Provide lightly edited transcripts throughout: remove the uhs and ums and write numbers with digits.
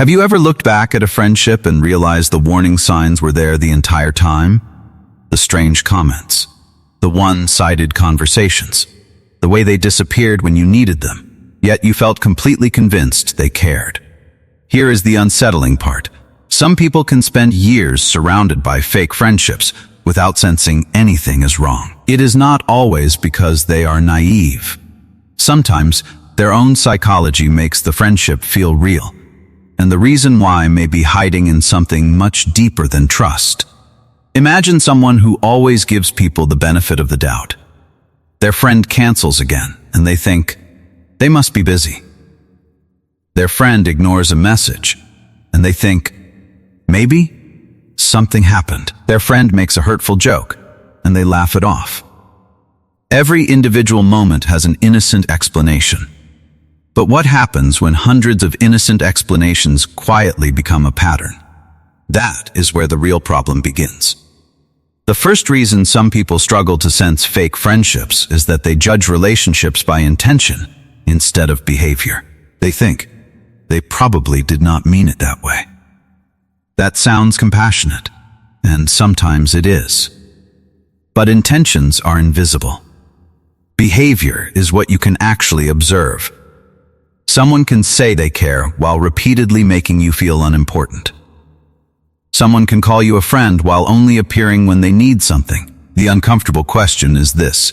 Have you ever looked back at a friendship and realized the warning signs were there the entire time? The strange comments, the one-sided conversations, the way they disappeared when you needed them, yet you felt completely convinced they cared. Here is the unsettling part. Some people can spend years surrounded by fake friendships without sensing anything is wrong. It is not always because they are naive. Sometimes their own psychology makes the friendship feel real, and the reason why may be hiding in something much deeper than trust. Imagine someone who always gives people the benefit of the doubt. Their friend cancels again, and they think, they must be busy. Their friend ignores a message, and they think, maybe something happened. Their friend makes a hurtful joke, and they laugh it off. Every individual moment has an innocent explanation. But what happens when hundreds of innocent explanations quietly become a pattern? That is where the real problem begins. The first reason some people struggle to sense fake friendships is that they judge relationships by intention instead of behavior. They think, they probably did not mean it that way. That sounds compassionate, and sometimes it is. But intentions are invisible. Behavior is what you can actually observe. Someone can say they care while repeatedly making you feel unimportant. Someone can call you a friend while only appearing when they need something. The uncomfortable question is this: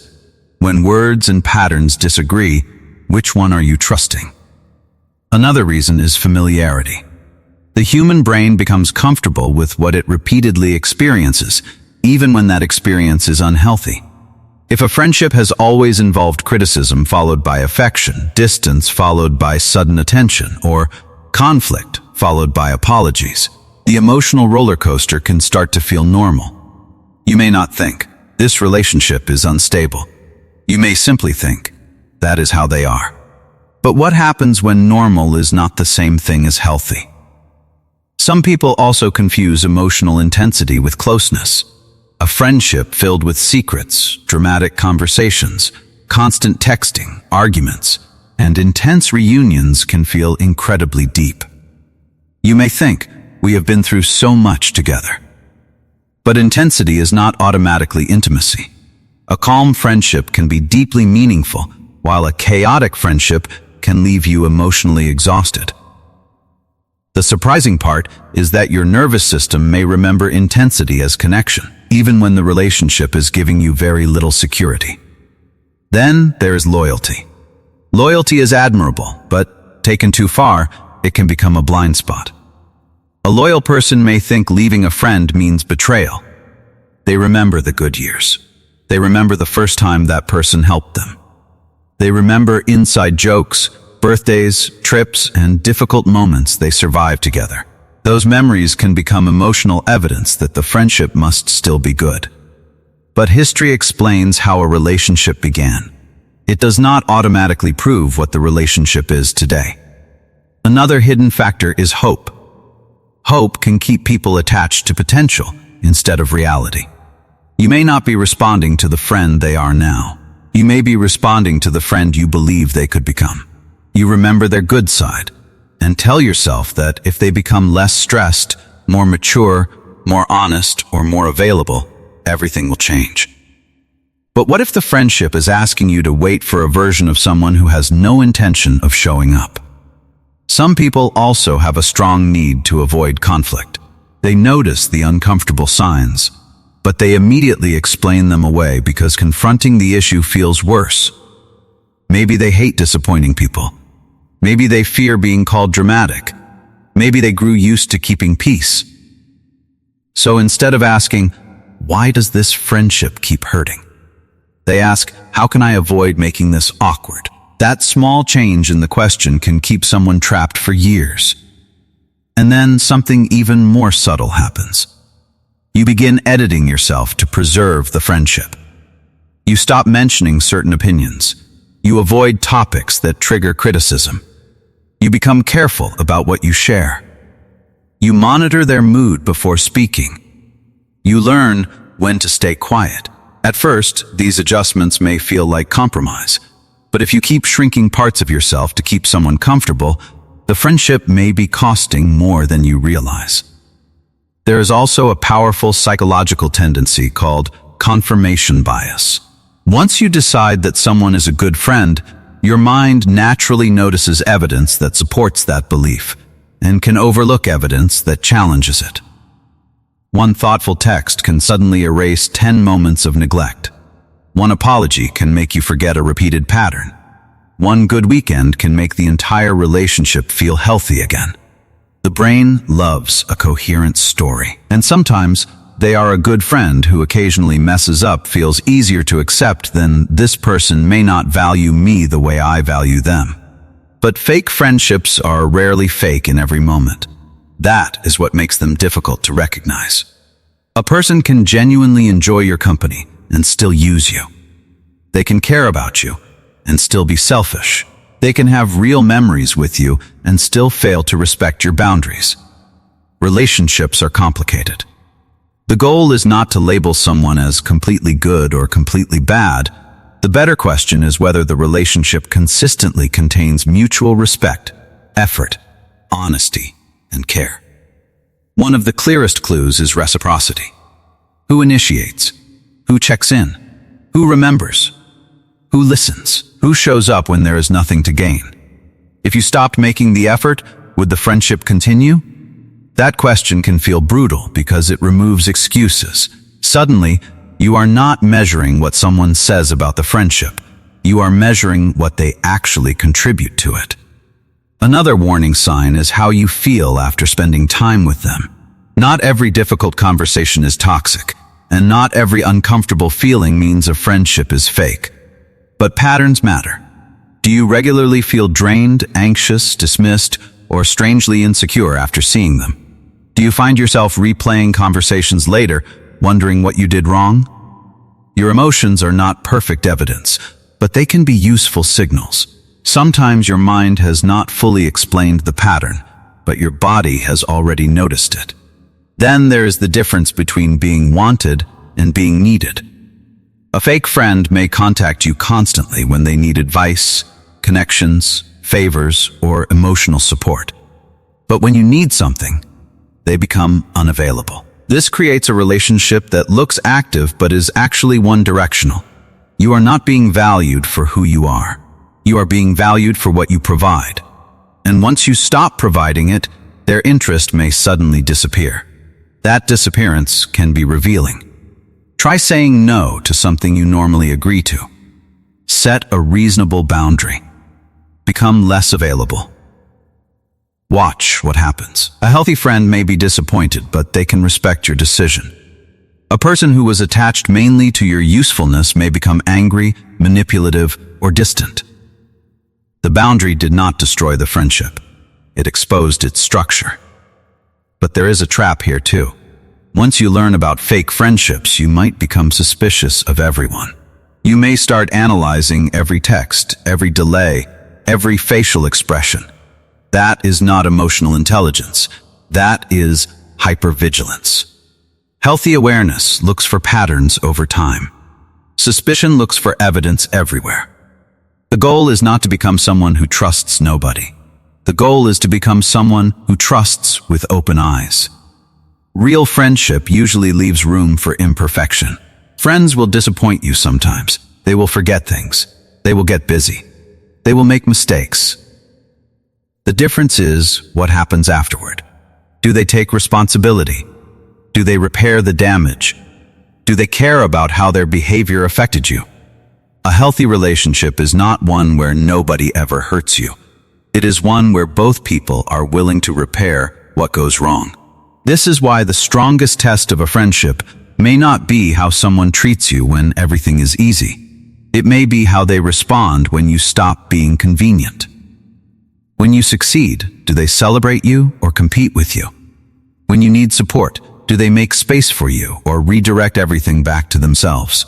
when words and patterns disagree, which one are you trusting? Another reason is familiarity. The human brain becomes comfortable with what it repeatedly experiences, even when that experience is unhealthy. If a friendship has always involved criticism followed by affection, distance followed by sudden attention, or conflict followed by apologies, the emotional roller coaster can start to feel normal. You may not think, this relationship is unstable. You may simply think, that is how they are. But what happens when normal is not the same thing as healthy? Some people also confuse emotional intensity with closeness. A friendship filled with secrets, dramatic conversations, constant texting, arguments, and intense reunions can feel incredibly deep. You may think, we have been through so much together. But intensity is not automatically intimacy. A calm friendship can be deeply meaningful, while a chaotic friendship can leave you emotionally exhausted. The surprising part is that your nervous system may remember intensity as connection, even when the relationship is giving you very little security. Then there is loyalty. Loyalty is admirable, but taken too far, it can become a blind spot. A loyal person may think leaving a friend means betrayal. They remember the good years. They remember the first time that person helped them. They remember inside jokes, birthdays, trips, and difficult moments they survived together. Those memories can become emotional evidence that the friendship must still be good. But history explains how a relationship began. It does not automatically prove what the relationship is today. Another hidden factor is hope. Hope can keep people attached to potential instead of reality. You may not be responding to the friend they are now. You may be responding to the friend you believe they could become. You remember their good side, and tell yourself that if they become less stressed, more mature, more honest, or more available, everything will change. But what if the friendship is asking you to wait for a version of someone who has no intention of showing up? Some people also have a strong need to avoid conflict. They notice the uncomfortable signs, but they immediately explain them away because confronting the issue feels worse. Maybe they hate disappointing people. Maybe they fear being called dramatic. Maybe they grew used to keeping peace. So instead of asking, why does this friendship keep hurting? They ask, how can I avoid making this awkward? That small change in the question can keep someone trapped for years. And then something even more subtle happens. You begin editing yourself to preserve the friendship. You stop mentioning certain opinions. You avoid topics that trigger criticism. You become careful about what you share. You monitor their mood before speaking. You learn when to stay quiet. At first, these adjustments may feel like compromise, but if you keep shrinking parts of yourself to keep someone comfortable, the friendship may be costing more than you realize. There is also a powerful psychological tendency called confirmation bias. Once you decide that someone is a good friend, your mind naturally notices evidence that supports that belief and can overlook evidence that challenges it. One thoughtful text can suddenly erase 10 moments of neglect. One apology can make you forget a repeated pattern. One good weekend can make the entire relationship feel healthy again. The brain loves a coherent story, and sometimes they are a good friend who occasionally messes up feels easier to accept than this person may not value me the way I value them. But fake friendships are rarely fake in every moment. That is what makes them difficult to recognize. A person can genuinely enjoy your company and still use you. They can care about you and still be selfish. They can have real memories with you and still fail to respect your boundaries. Relationships are complicated. The goal is not to label someone as completely good or completely bad. The better question is whether the relationship consistently contains mutual respect, effort, honesty, and care. One of the clearest clues is reciprocity. Who initiates? Who checks in? Who remembers? Who listens? Who shows up when there is nothing to gain? If you stopped making the effort, would the friendship continue? That question can feel brutal because it removes excuses. Suddenly, you are not measuring what someone says about the friendship. You are measuring what they actually contribute to it. Another warning sign is how you feel after spending time with them. Not every difficult conversation is toxic, and not every uncomfortable feeling means a friendship is fake. But patterns matter. Do you regularly feel drained, anxious, dismissed, or strangely insecure after seeing them? Do you find yourself replaying conversations later, wondering what you did wrong? Your emotions are not perfect evidence, but they can be useful signals. Sometimes your mind has not fully explained the pattern, but your body has already noticed it. Then there is the difference between being wanted and being needed. A fake friend may contact you constantly when they need advice, connections, favors, or emotional support. But when you need something, they become unavailable. This creates a relationship that looks active but is actually one-directional. You are not being valued for who you are. You are being valued for what you provide. And once you stop providing it, their interest may suddenly disappear. That disappearance can be revealing. Try saying no to something you normally agree to. Set a reasonable boundary. Become less available. Watch what happens. A healthy friend may be disappointed, but they can respect your decision. A person who was attached mainly to your usefulness may become angry, manipulative, or distant. The boundary did not destroy the friendship. It exposed its structure. But there is a trap here too. Once you learn about fake friendships, you might become suspicious of everyone. You may start analyzing every text, every delay, every facial expression. That is not emotional intelligence. That is hypervigilance. Healthy awareness looks for patterns over time. Suspicion looks for evidence everywhere. The goal is not to become someone who trusts nobody. The goal is to become someone who trusts with open eyes. Real friendship usually leaves room for imperfection. Friends will disappoint you sometimes. They will forget things. They will get busy. They will make mistakes. The difference is what happens afterward. Do they take responsibility? Do they repair the damage? Do they care about how their behavior affected you? A healthy relationship is not one where nobody ever hurts you. It is one where both people are willing to repair what goes wrong. This is why the strongest test of a friendship may not be how someone treats you when everything is easy. It may be how they respond when you stop being convenient. When you succeed, do they celebrate you or compete with you? When you need support, do they make space for you or redirect everything back to themselves?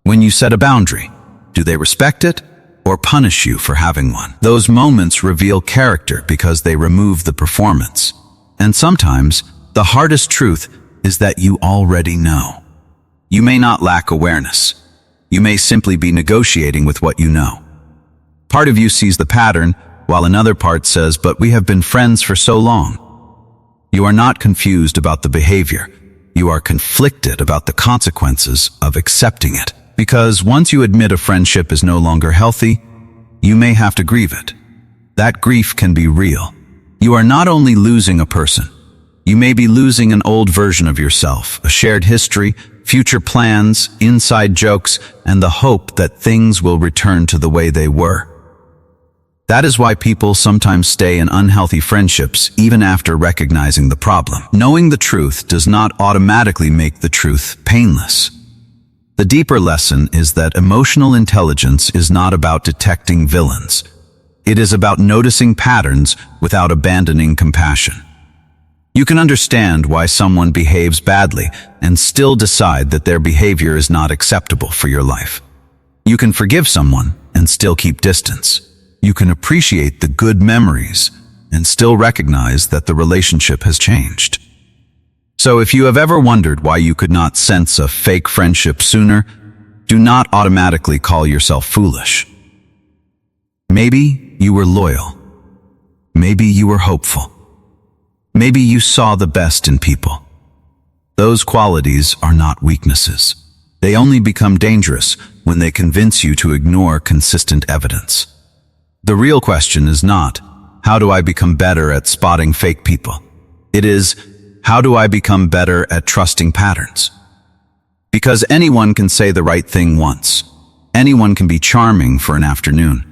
When you set a boundary, do they respect it or punish you for having one? Those moments reveal character because they remove the performance. And sometimes, the hardest truth is that you already know. You may not lack awareness. You may simply be negotiating with what you know. Part of you sees the pattern, while another part says, but we have been friends for so long. You are not confused about the behavior. You are conflicted about the consequences of accepting it. Because once you admit a friendship is no longer healthy, you may have to grieve it. That grief can be real. You are not only losing a person, you may be losing an old version of yourself, a shared history, future plans, inside jokes, and the hope that things will return to the way they were. That is why people sometimes stay in unhealthy friendships even after recognizing the problem. Knowing the truth does not automatically make the truth painless. The deeper lesson is that emotional intelligence is not about detecting villains. It is about noticing patterns without abandoning compassion. You can understand why someone behaves badly and still decide that their behavior is not acceptable for your life. You can forgive someone and still keep distance. You can appreciate the good memories and still recognize that the relationship has changed. So if you have ever wondered why you could not sense a fake friendship sooner, do not automatically call yourself foolish. Maybe you were loyal. Maybe you were hopeful. Maybe you saw the best in people. Those qualities are not weaknesses. They only become dangerous when they convince you to ignore consistent evidence. The real question is not, how do I become better at spotting fake people? It is, how do I become better at trusting patterns? Because anyone can say the right thing once. Anyone can be charming for an afternoon.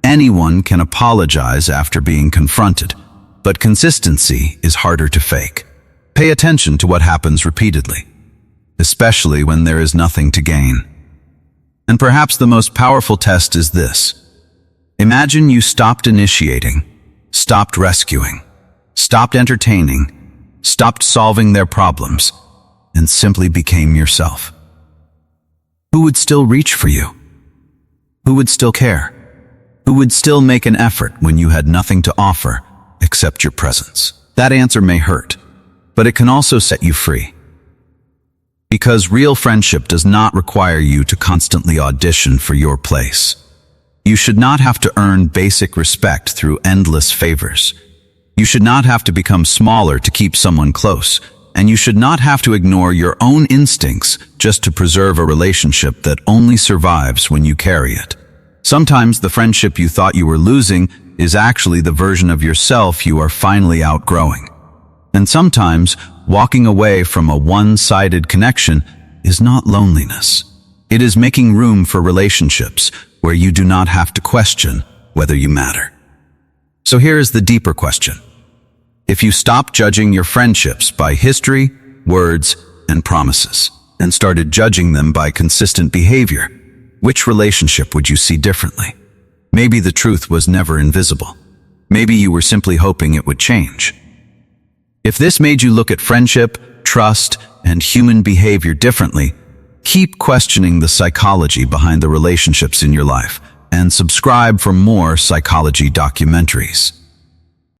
Anyone can apologize after being confronted. But consistency is harder to fake. Pay attention to what happens repeatedly, especially when there is nothing to gain. And perhaps the most powerful test is this. Imagine you stopped initiating, stopped rescuing, stopped entertaining, stopped solving their problems, and simply became yourself. Who would still reach for you? Who would still care? Who would still make an effort when you had nothing to offer except your presence? That answer may hurt, but it can also set you free. Because real friendship does not require you to constantly audition for your place. You should not have to earn basic respect through endless favors. You should not have to become smaller to keep someone close, and you should not have to ignore your own instincts just to preserve a relationship that only survives when you carry it. Sometimes the friendship you thought you were losing is actually the version of yourself you are finally outgrowing. And sometimes walking away from a one-sided connection is not loneliness. It is making room for relationships where you do not have to question whether you matter. So here is the deeper question. If you stopped judging your friendships by history, words, and promises, and started judging them by consistent behavior, which relationship would you see differently? Maybe the truth was never invisible. Maybe you were simply hoping it would change. If this made you look at friendship, trust, and human behavior differently, keep questioning the psychology behind the relationships in your life and subscribe for more psychology documentaries.